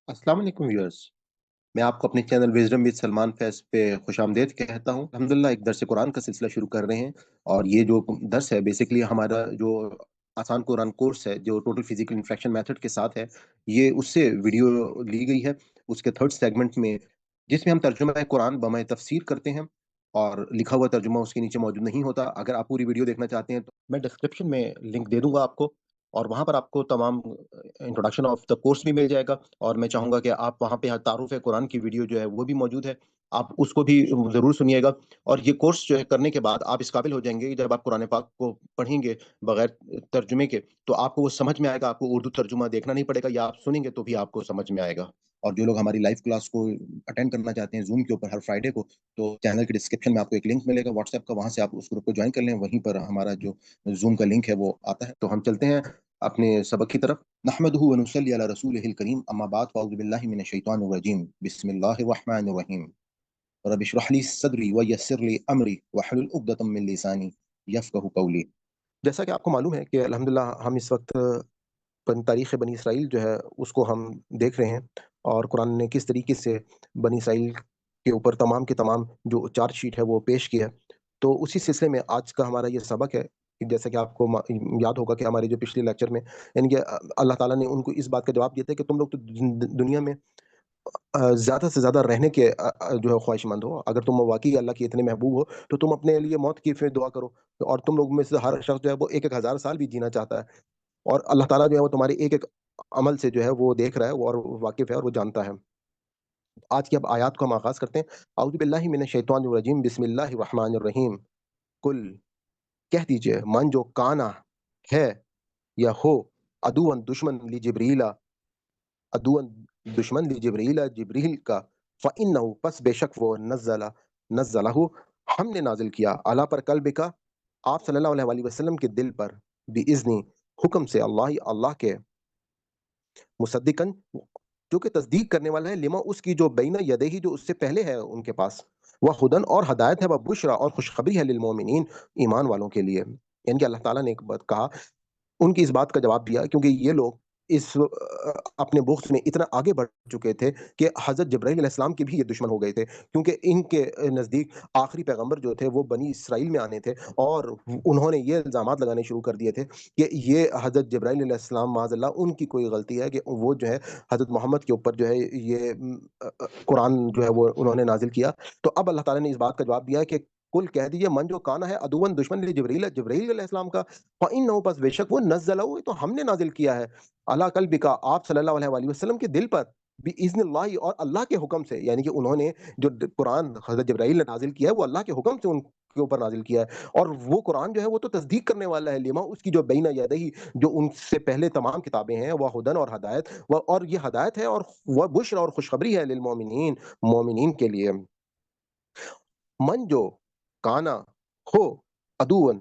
अस्सलाम वालेकुम व्यूअर्स। मैं आपको अपने channel wisdom with Salman Faiz पे खुश आमदेद कहता हूँ। अल्हम्दुलिल्लाह एक दरस कुरान का सिलसिला शुरू कर रहे हैं। और ये जो दर्स है बेसिकली हमारा जो आसान कुरान कोर्स है जो टोटल फिजिकल इंफ्लेक्शन मेथड के साथ है, ये उससे वीडियो ली गई है। उसके थर्ड सेगमेंट में जिसमें हम तर्जुमा कुरान बमाए तफसीर करते हैं, और लिखा हुआ तर्जुमा उसके नीचे मौजूद नहीं होता। अगर आप पूरी वीडियो देखना चाहते हैं तो मैं डिस्क्रिप्शन में लिंक दे दूंगा आपको, और वहां पर आपको तमाम इंट्रोडक्शन ऑफ द कोर्स भी मिल जाएगा। और मैं चाहूंगा कि आप वहां पे तारुफ कुरान की वीडियो जो है वो भी मौजूद है, आप उसको भी जरूर सुनिएगा। और ये कोर्स जो है करने के बाद आप इस काबिल हो जाएंगे कि जब आप कुरान पाक को पढ़ेंगे बगैर तर्जुमे के, तो आपको वो समझ में आएगा। आपको उर्दू तर्जुमा देखना नहीं पड़ेगा, या आप सुनेंगे तो भी आपको समझ में आएगा। और जो लोग हमारी लाइव क्लास को अटेंड करना चाहते हैं जूम के ऊपर हर फ्राइडे को, तो चैनल के डिस्क्रिप्शन में आपको एक लिंक मिलेगा व्हाट्सएप का, वहां से आप उस ग्रुप को ज्वाइन कर लें। वहीं पर हमारा जो जूम का लिंक है वो आता है। तो हम चलते हैं अपने सबक की तरफ। नहमदुहु व नुसल्ली अला रसूलिहिल करीम, अम्मा बाद, फ़अऊज़ु बिल्लाहि मिनश शैतानिर रजीम, बिस्मिल्लाहिर रहमानिर रहीम, रब्बि इश्रह ली सदरी व यस्सिर ली अमरी वहलुल उक़दतम मिन लिसानी यफ़क़हू क़ौली। जैसा कि आपको मालूम है कि अल्हम्दुलिल्लाह हम इस वक्त तारीख़ बनी इसराइल जो है उसको हम देख रहे हैं, और कुरान ने किस तरीके से बनी इसराइल के ऊपर तमाम के तमाम जो चार्ज शीट है वो पेश किया है। तो उसी सिलसिले में आज का हमारा ये सबक है कि जैसा कि आपको याद होगा कि हमारे जो पिछले लेक्चर में यानी कि अल्लाह ताला ने उनको इस बात का जवाब दिया था कि तुम लोग तो दुनिया में ज़्यादा से ज़्यादा रहने के जो है ख्वाहिशमंद हो। अगर तुम वाक़ई अल्लाह के इतने महबूब हो, तो तुम अपने लिए मौत की फिर दुआ करो। और तुम लोग में से हर शख्स जो है वो 1-1 हज़ार साल भी जीना चाहता है। और अल्लाह ताला जो है वो तुम्हारे एक-एक अमल से जो है वो देख रहा है और वाकिफ़ है और वो जानता है। आज की अब आयत को हम आगाज़ करते हैं। अऊज़ु बिल्लाहि मिनश शैतानिर रजीम, बिस्मिल्लाहिर रहमानिर रहीम। कुल, कह दीजिए, मन जो काना है या हो, अदुवन दुश्मन लि जिब्रीला, अदुवन दुश्मन लि जिब्रीला, जिब्रील का, फ़इन्नहु पस बेशक वो नज़्ज़लहु हमने नाज़िल किया, अला पर कल्बिका, आप सल्लल्लाहु अलैहि वसल्लम के दिल पर, बिइज़्नि, हुक्म से, अल्लाह के, मुसद्दिकन, जो कि तस्दीक करने वाला है, लिमा उसकी जो बैना यदैहि जो उससे पहले है उनके पास, वह हुदन और हदायत है, वह बुशरा और खुशखबरी है, लिल मोमिनीन, ईमान वालों के लिए। यानी कि अल्लाह ताला ने एक बात कहा, उनकी इस बात का जवाब दिया, क्योंकि ये लोग अपने बुग़्ज़ में इतना आगे बढ़ चुके थे कि हज़रत जिब्राईल अलैहिस्सलाम के भी ये दुश्मन हो गए थे। क्योंकि इनके नज़दीक आखिरी पैगंबर जो थे वो बनी इसराइल में आने थे, और उन्होंने ये इल्ज़ामात लगाने शुरू कर दिए थे कि ये हज़रत जिब्राईल अलैहिस्सलाम माज़अल्लाह उनकी कोई गलती है कि वो जो है हज़रत मोहम्मद के ऊपर जो है ये कुरान जो है वो उन्होंने नाज़िल किया। तो अब अल्लाह ताला ने इस बात का जवाब दिया है कि कुल, कह दीजिए, मन जो काना है अदुवन दुश्मन लि जिब्रील, जिब्रील अलैहिस्सलाम का, फ़इन्नहु बस बेशक वो नज़्ज़लहु तो हमने नाज़िल किया है, अला कल्बिका आप सल्लल्लाहु अलैहि वसल्लम के दिल पर, बिइज़्निल्लाहि और अल्लाह के हुक्म से। यानी कि उन्होंने जो कुरान हज़रत जिब्राईल ने नाज़िल किया है वो अल्लाह के हुक्म से उनके ऊपर नाज़िल किया है। और वो कुरान जो है वो तो तस्दीक करने वाला है, लिमा उसकी जो बैना यदैहि जो उनसे पहले तमाम किताबें हैं, वह हुदन और हदायत, व और ये हदायत है और वह बुश्रा और खुशखबरी है, लिल मोमिनीन, मोमिनीन के लिए। मन जो काना हो अदुवन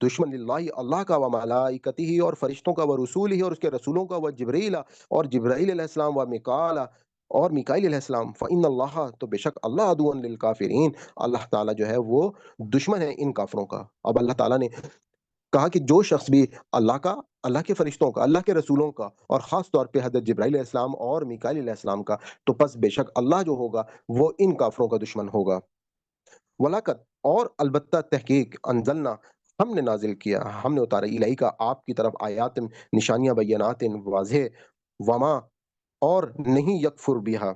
दुश्मन लिल्लाहि अल्लाह का, व मलाइकतिही और फरिश्तों का, व रसूलिही और उसके रसूलों का, व जिब्रीला और जिब्राईल अलैहिस्सलाम, व मिकाला और मिकाईल अलैहिस्सलाम, फ़इन्नल्लाह तो बेशक अल्लाह, अदुवन लिल काफिरीन, अल्लाह ताला जो है वो दुश्मन है इन काफिरों का। अब अल्लाह ताला ने कहा कि जो शख्स भी अल्लाह का, अल्लाह के फरिश्तों का, अल्लाह के रसूलों का, और ख़ास तौर पे हज़रत जिब्राईल अलैहिस्सलाम और मिकाईल अलैहिस्सलाम का, तो बस बेशक अल्लाह जो होगा वो इन काफिरों का दुश्मन होगा। वलाकत और अलबत्ता तहकीक, अंज़लना हमने नाज़िल किया, हमने उतारा, इलैका आपकी तरफ, आयातिन निशानियाँ, बय्यनातिन वाज़ेह, वमा और नहीं यकफुर बिहा,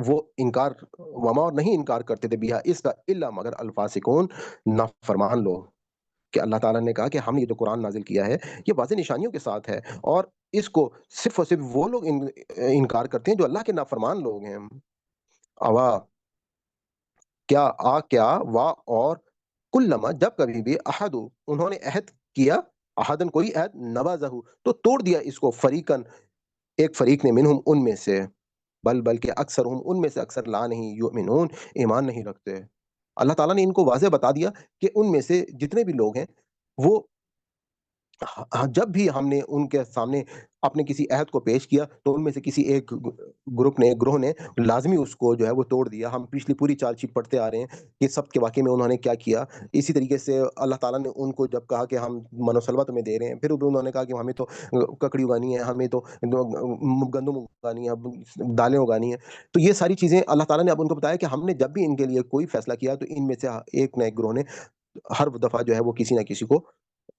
वो इनकार, वमा और नहीं इनकार करते थे, बिहा इसका, इल्ला मगर अल-फ़ासिकून नाफ़रमान लोग। कि अल्लाह ताला ने कहा कि हमने ये जो कुरान नाज़िल किया है, ये वाज़ेह निशानियों के साथ है, और इसको सिर्फ़ और सिर्फ़ वो लोग इनकार करते हैं जो अल्लाह के नाफ़रमान लोग हैं। अवा क्या वा और कुल्लमा जब कभी भी अहदु उन्होंने अहद किया, अहदन कोई अहद, नबज़हु तो तोड़ दिया इसको, फ़रीक़न एक फ़रीक ने, मिनहुम उनमें से, बल्कि अक्सरहुम उनमें से अक्सर, ला नहीं युमिनून ईमान नहीं रखते। अल्लाह ताला ने इनको वाज़ेह बता दिया कि उनमें से जितने भी लोग हैं वो ہاں، جب بھی ہم نے ان کے سامنے اپنے کسی عہد کو پیش کیا تو ان میں سے کسی ایک گروپ نے گروہ نے لازمی اس کو جو ہے وہ توڑ دیا. ہم پچھلی پوری چال شیٹ پڑھتے آ رہے ہیں کہ سب کے واقعے میں انہوں نے کیا کیا. اسی طریقے سے اللہ تعالیٰ نے ان کو جب کہا کہ ہم منوسلوہ تمہیں دے رہے ہیں، پھر انہوں نے کہا کہ ہمیں تو ککڑی اگانی ہے، ہمیں تو گندم اگانی ہے، دالیں اگانی ہے. تو یہ ساری چیزیں اللہ تعالیٰ نے اب ان کو بتایا کہ ہم نے جب بھی ان کے لیے کوئی فیصلہ کیا تو ان میں سے ایک نہ ایک گروہ نے ہر دفعہ جو ہے وہ کسی نہ کسی کو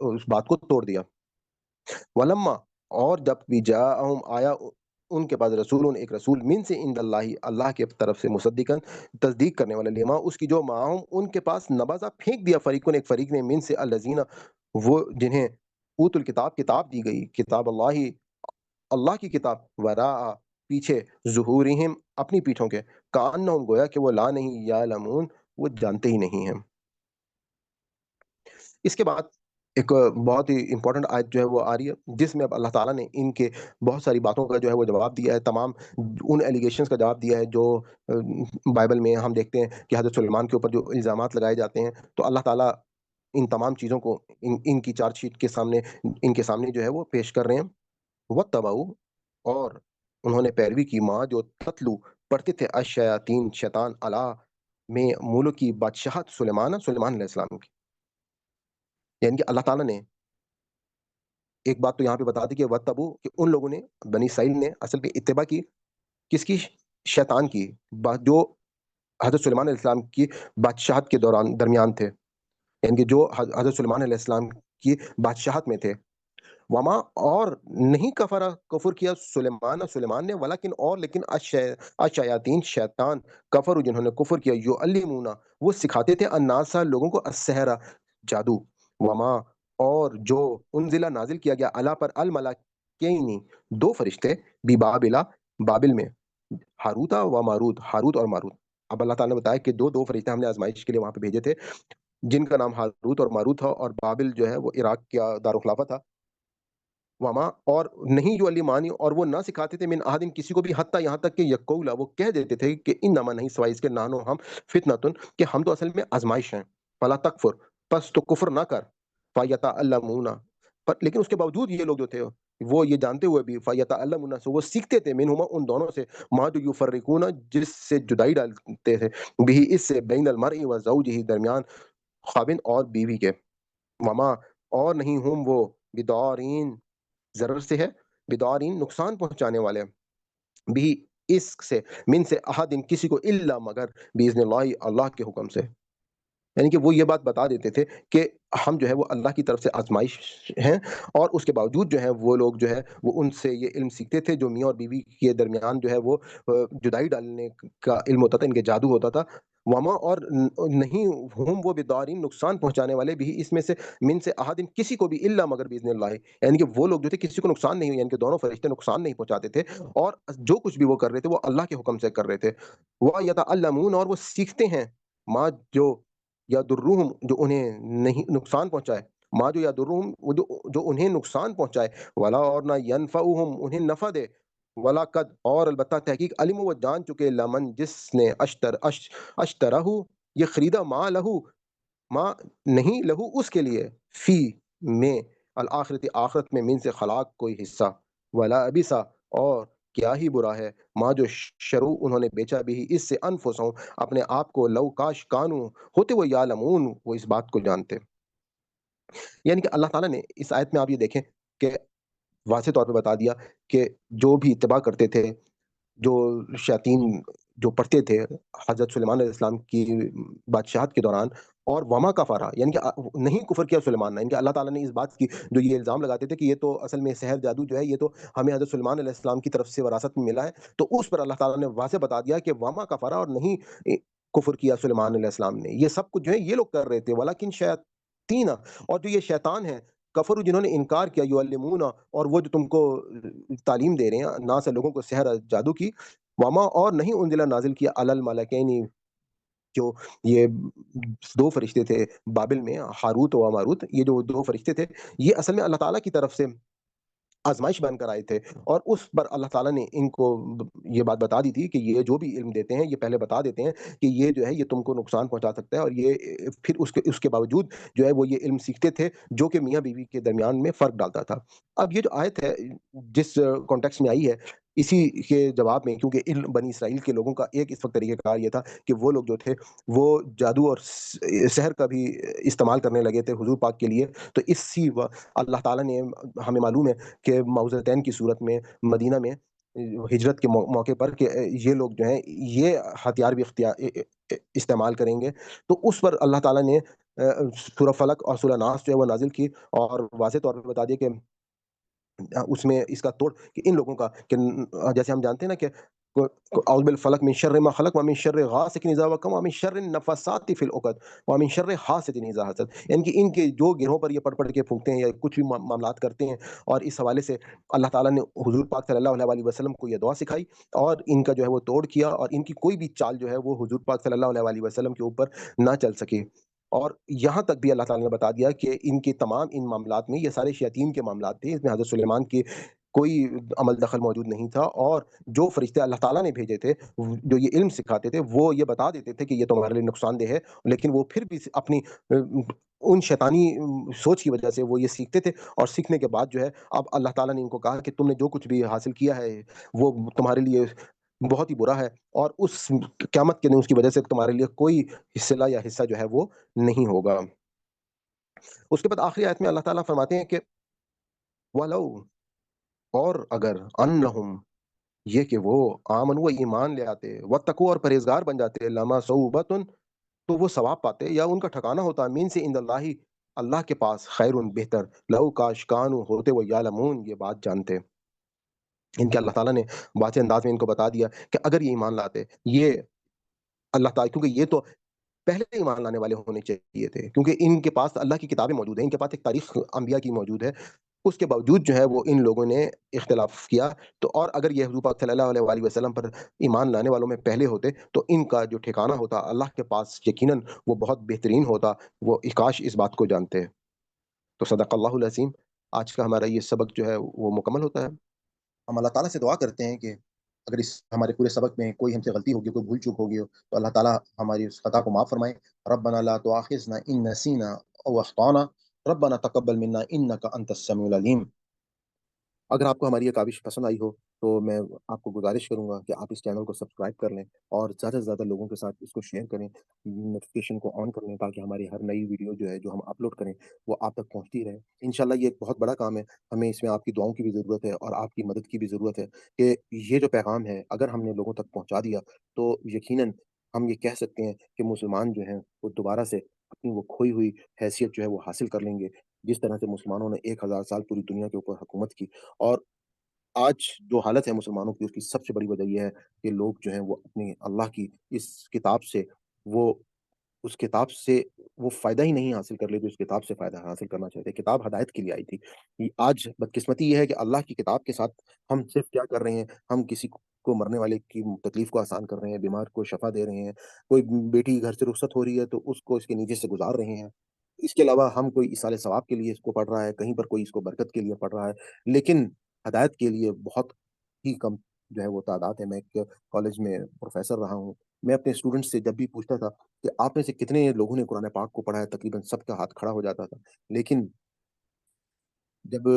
اس بات کو توڑ دیا. ولما، اور جب بھی جاءہم آیا ان کے پاس رسول، ایک رسول من سے عند اللہ، اللہ کے طرف سے، مصدقن تصدیق کرنے والا، لما اس کی جو معاہم ان کے پاس، نبذا پھینک دیا، فریقن ایک فریق نے، من سے الذین وہ جنہیں اوت الکتاب کتاب دی گئی، کتاب اللہ اللہ کی کتاب، وراء پیچھے، ظہورہم اپنی پیٹھوں کے، کانہم گویا کہ وہ لا نہیں، یعلمون وہ جانتے ہی نہیں ہیں. اس کے بعد ایک بہت ہی امپورٹنٹ آیت جو ہے وہ آ رہی ہے، جس میں اب اللہ تعالیٰ نے ان کے بہت ساری باتوں کا جو ہے وہ جواب دیا ہے، تمام ان ایلیگیشنز کا جواب دیا ہے جو بائبل میں ہم دیکھتے ہیں کہ حضرت سلیمان کے اوپر جو الزامات لگائے جاتے ہیں. تو اللہ تعالیٰ ان تمام چیزوں کو ان کی چارج شیٹ کے سامنے، ان کے سامنے جو ہے وہ پیش کر رہے ہیں. وَاتَّبَعُوا، اور انہوں نے پیروی کی، ماں جو تتلو پڑھتے تھے، الشیاطین شیطان، علی میں ملک کی بادشاہت، سلیمان علیہ السلام کی. یعنی کہ اللہ تعالیٰ نے ایک بات تو یہاں پہ بتا دی کہ وَاتَّبُوا، کہ ان لوگوں نے، بنی اسرائیل نے اصل میں اتباع کی کس کی؟ شیطان کی، جو حضرت سلیمان علیہ السلام کی بادشاہت کے دوران درمیان تھے، یعنی کہ جو حضرت سلیمان علیہ السلام کی بادشاہت میں تھے. وما، اور نہیں کفر کیا سلیمان نے، ولیکن اور لیکن الشیاطین شیطان، کفر جنہوں نے کفر کیا، یعلمون وہ سکھاتے تھے، الناسا لوگوں کو، السحر جادو. وما، اور جو انزلہ نازل کیا گیا، اللہ پر، الملائکین دو فرشتے، ببابل بابل میں، ہاروتا و ماروت، ہاروت اور ماروت. اب اللہ تعالیٰ نے بتایا کہ دو فرشتے ہم نے آزمائش کے لیے وہاں پہ بھیجے تھے، جن کا نام ہاروت اور ماروت تھا، اور بابل جو ہے وہ عراق کا دارالخلافہ تھا. وما، اور نہیں جو علیمانی، اور وہ نہ سکھاتے تھے، من احد کسی کو بھی، حتیٰ یہاں تک کہ یقولا وہ کہہ دیتے تھے کہ انما نہیں سوائے اس کے، نانو ہم، فتنتن کہ ہم تو اصل میں آزمائش ہیں، فلا تکفر پس تو کفر نہ کر، فیتعلمون پر لیکن اس کے باوجود یہ لوگ جو تھے وہ یہ جانتے ہوئے بھی، فیتعلمون سے وہ سیکھتے تھے، منہما ان دونوں سے، ما جو یفرقون جس سے جدائی ڈالتے تھے، بھی اس سے، بین المرء و زوجہ درمیان خاوند اور بیوی کے. وما، اور نہیں ہم وہ، بدارین ضرر سے ہے، بدارین نقصان پہنچانے والے، بھی اس سے، من سے احد کسی کو، الا مگر، باذن اللہ اللہ کے حکم سے. یعنی کہ وہ یہ بات بتا دیتے تھے کہ ہم جو ہے وہ اللہ کی طرف سے آزمائش ہیں، اور اس کے باوجود جو ہے وہ لوگ جو ہے وہ ان سے یہ علم سیکھتے تھے جو میاں اور بیوی کے درمیان جو ہے وہ جدائی ڈالنے کا علم ہوتا تھا، ان کے جادو ہوتا تھا. وما، اور نہیں ہم وہ بدارین نقصان پہنچانے والے، بھی اس میں سے، من سے احد کسی کو بھی، الا مگر باذن اللہ. یعنی کہ وہ لوگ جو تھے کسی کو نقصان نہیں، یعنی کہ دونوں فرشتے نقصان نہیں پہنچاتے تھے، اور جو کچھ بھی وہ کر رہے تھے وہ اللہ کے حکم سے کر رہے تھے. وہ یتعلمون، اور وہ سیکھتے ہیں، ماں جو یا درہم جو انہیں نہیں نقصان پہنچائے، ماں جو یا درہم وہ جو انہیں نقصان پہنچائے، ولا اور نہ ینفعہم انہیں نفع دے، ولا قد اور البتہ تحقیق، علم وہ جان چکے، لمن جس نے اشترہ یہ خریدا، ماں لہو ماں نہیں لہو اس کے لیے، فی میں، الآخرت آخرت میں، من سے خلاق کوئی حصہ، ولا ابسا اور کیا ہی برا ہے، ماں جو شروع انہوں نے بیچا بھی اس سے، انفسہم اپنے آپ کو، لو کاش کانو ہوتے وہ، یعلمون وہ اس بات کو جانتے. یعنی کہ اللہ تعالیٰ نے اس آیت میں آپ یہ دیکھیں کہ واضح طور پہ بتا دیا کہ جو بھی اتباع کرتے تھے، جو شیاطین جو پڑھتے تھے حضرت سلیمان علیہ السلام کی بادشاہت کے دوران، اور وما کفارا یعنی کہ نہیں کفر کیا سلیمان نے، یعنی کہ اللہ تعالیٰ نے اس بات کی جو یہ الزام لگاتے تھے کہ یہ تو اصل میں سحر جادو جو ہے یہ تو ہمیں حضرت سلیمان علیہ السلام کی طرف سے وراثت میں ملا ہے، تو اس پر اللہ تعالیٰ نے واضح بتا دیا کہ وما کفارا، اور نہیں کفر کیا سلیمان علیہ السلام نے. یہ سب کچھ جو ہے یہ لوگ کر رہے تھے، ولیکن شیاطین، اور جو یہ شیطان ہیں، کفر جنہوں نے انکار کیا، یعلمون اور وہ جو تم کو تعلیم دے رہے ہیں نہ سے لوگوں کو سحر جادو کی. وما، اور نہیں انزلہ نازل کیا، علی الملکین جو یہ دو فرشتے تھے بابل میں، ہاروت و ماروت، یہ جو دو فرشتے تھے یہ اصل میں اللہ تعالیٰ کی طرف سے आज़माइश बनकर आए थे, और उस पर अल्लाह ताला ने इनको ये बात बता दी थी कि ये जो भी इल्म देते हैं, ये पहले बता देते हैं कि ये जो है ये तुमको नुकसान पहुँचा सकता है, और ये फिर उसके उसके बावजूद जो है वो ये इल्म सीखते थे, जो कि मियाँ-बीवी के दरमियान में फ़र्क डालता था। अब ये जो आयत है, जिस कॉन्टेक्स्ट में आई है, इसी के जवाब में, क्योंकि इल्म बनी इसराइल के लोगों का एक इस वक़्त तरीक़ाकार ये था कि वो लोग जो थे, वो जादू और सहर का भी इस्तेमाल करने लगे थे हुज़ूर पाक के लिए। तो इसी व अल्लाह ताला ने, हमें मालूम है कि मौज़तैन की सूरत में मदीना में हिजरत के मौके पर कि ये लोग जो हैं ये हथियार भी इस्तेमाल करेंगे। तो उस पर अल्लाह ताला ने सूरह फलक और सूरह नास जो है वो नाज़िल की, और वाज़ह तौर पे बता दिया कि उसमें इसका तोड़ कि इन लोगों का कि जैसे हम जानते हैं ना कि औज़ु बिल फलक मिन शर्रि मा खलक व मिन शर्रि गासिकिन इज़ा वक़ब व मिन शर्रि नफ़्फ़ासाति फ़िल उक़द व मिन शर्रि हासिदिन इज़ा हसद। यानी कि इनके जो गिरहों पर ये पढ़-पढ़ के फूँकते हैं या कुछ भी मामलात करते हैं, और इस हवाले से अल्लाह ताला ने हुज़ूर पाक सल्लल्लाहु अलैहि वसल्लम को ये दुआ सिखाई, और इनका जो है वो तोड़ किया, और इनकी कोई भी चाल जो है वो हुज़ूर पाक सल्लल्लाहु अलैहि वसल्लम के ऊपर ना चल सकी। और यहाँ तक भी अल्लाह ताला ने बता दिया कि इनके तमाम इन मामलात में ये सारे शैतान के मामलात थे, इसमें हज़रत सुलेमान की कोई अमल दखल मौजूद नहीं था, और जो फरिश्ते अल्लाह ताला ने भेजे थे, जो ये इल्म सिखाते थे, वो ये बता देते थे कि ये तुम्हारे लिए नुकसानदेह है, लेकिन वो फिर भी अपनी उन शैतानी सोच की वजह से वो ये सीखते थे, और सीखने के बाद जो है, अब अल्लाह ताला ने इनको कहा कि तुमने जो कुछ भी हासिल किया है, वो तुम्हारे लिए बहुत ही बुरा है, और उस क़यामत के दिन उसकी वजह से तुम्हारे लिए कोई हिस्सेला या हिस्सा जो है वो नहीं होगा। उसके बाद आखिरी आयत में अल्लाह ताला फरमाते हैं कि वलौ, और अगर अन्नहुम, ये कि वो आमनू व ईमान ले आते, वत्तकू और परहेज़गार बन जाते, लमा सऊबतुन, तो वो सवाब पाते, या उनका ठिकाना होता मीन से इंदल्लाहि, अल्लाह के पास, खैरुन बेहतर, लौ काश कानू, होते वो यालमून, ये बात जानते। इनके अल्लाह ताला ने वाज़ेह अंदाज़ में इनको बता दिया कि अगर ये ईमान लाते, ये अल्लाह ताला, क्योंकि ये तो पहले से ईमान लाने वाले होने चाहिए थे, क्योंकि इनके पास अल्लाह की किताबें मौजूद हैं, इनके पास एक तारीख़ अंबिया की मौजूद है। उसके बावजूद जो है वो इन लोगों ने इख्तिलाफ़ किया। तो और अगर ये हुज़ूर पाक सल्लल्लाहु अलैहि वसल्लम पर ईमान लाने वालों में पहले होते, तो इनका जो ठिकाना होता अल्लाह के पास, यकीनन वो बहुत बेहतरीन होता। वो काश इस बात को जानते। तो सदक़ल्लाहुल अज़ीम। आज का हमारा ये सबक जो है वो मुकम्मल होता है। हम अल्लाह ताला से दुआ करते हैं कि अगर इस हमारे पूरे सबक में कोई हमसे गलती होगी, कोई भूल-चूक होगी हो, तो अल्लाह ताला हमारी उस खता को माफ़ फ़रमाए। रब्बना ला तुआखिज़ना इन नसीना औ अख़्ताना, रब्बना तक़ब्बल मिन्ना इन्नका अंतस समीउल अलीम। अगर आपको हमारी ये काविश पसंद आई हो, तो मैं आपको गुज़ारिश करूँगा कि आप इस चैनल को सब्सक्राइब कर लें, और ज़्यादा से ज़्यादा लोगों के साथ इसको शेयर करें, नोटिफ़िकेशन को ऑन कर लें, ताकि हमारी हर नई वीडियो जो है, जो हम अपलोड करें, वो आप तक पहुँचती रहे। इंशाल्लाह ये एक बहुत बड़ा काम है, हमें इसमें आपकी दुआओं की भी ज़रूरत है, और आपकी मदद की भी ज़रूरत है कि ये जो पैगाम है, अगर हमने लोगों तक पहुँचा दिया, तो यकीनन हम ये कह सकते हैं कि मुसलमान जो हैं, वो दोबारा से अपनी वो खोई हुई हैसियत जो है, वो हासिल कर लेंगे। जिस तरह से मुसलमानों ने 1000 साल पूरी दुनिया के ऊपर हुकूमत की, और आज जो हालत है मुसलमानों की, उसकी सबसे बड़ी वजह ये है कि लोग जो हैं वो अपनी अल्लाह की इस किताब से, वो उस किताब से वो फ़ायदा ही नहीं हासिल कर ले, जो इस किताब से फ़ायदा हासिल करना चाहते हैं। किताब हिदायत के लिए आई थी। ये आज बदकिस्मती ये है कि अल्लाह की किताब के साथ हम सिर्फ़ क्या कर रहे हैं, हम किसी को मरने वाले की तकलीफ़ को आसान कर रहे हैं, बीमार को शफ़ा दे रहे हैं, कोई बेटी घर से रुखसत हो रही है, तो उसको इसके नीचे से गुज़ार रहे हैं। इसके अलावा हम कोई इसाले सवाब के लिए इसको पढ़ रहा है, कहीं पर कोई इसको बरकत के लिए पढ़ रहा है, लेकिन हिदायत के लिए बहुत ही कम जो है वो तादाद है। मैं एक कॉलेज में प्रोफ़ेसर रहा हूँ। मैं अपने स्टूडेंट्स से जब भी पूछता था कि आप में से कितने लोगों ने कुरान पाक को पढ़ा है, तकरीबन सबका हाथ खड़ा हो जाता था। लेकिन जब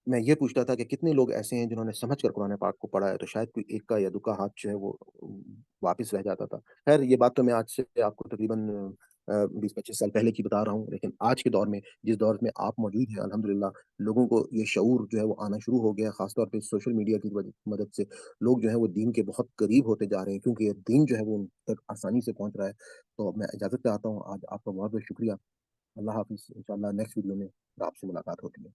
मैं ये पूछता था कि कितने लोग ऐसे हैं जिन्होंने समझ कर कुरान पाक को पढ़ा है, तो शायद कोई एक का या 2 का हाथ जो है वो वापिस रह जाता था। ख़ैर ये बात तो मैं आज से आपको तकरीबन 20-25 साल पहले की बता रहा हूँ, लेकिन आज के दौर में, जिस दौर में आप मौजूद हैं अल्हम्दुलिल्लाह, लोगों को ये शऊर जो है वो आना शुरू हो गया है, ख़ास तौर पे सोशल मीडिया की मदद से। लोग जो हैं वो दीन के बहुत करीब होते जा रहे हैं, क्योंकि ये दीन जो है वो उन तक आसानी से पहुँच रहा है। तो अब मैं इजाज़त चाहता हूँ, आज आपका बहुत-बहुत शुक्रिया। अल्लाह हाफ़िज़। इंशाअल्लाह नेक्स्ट वीडियो में आपसे मुलाकात होती है।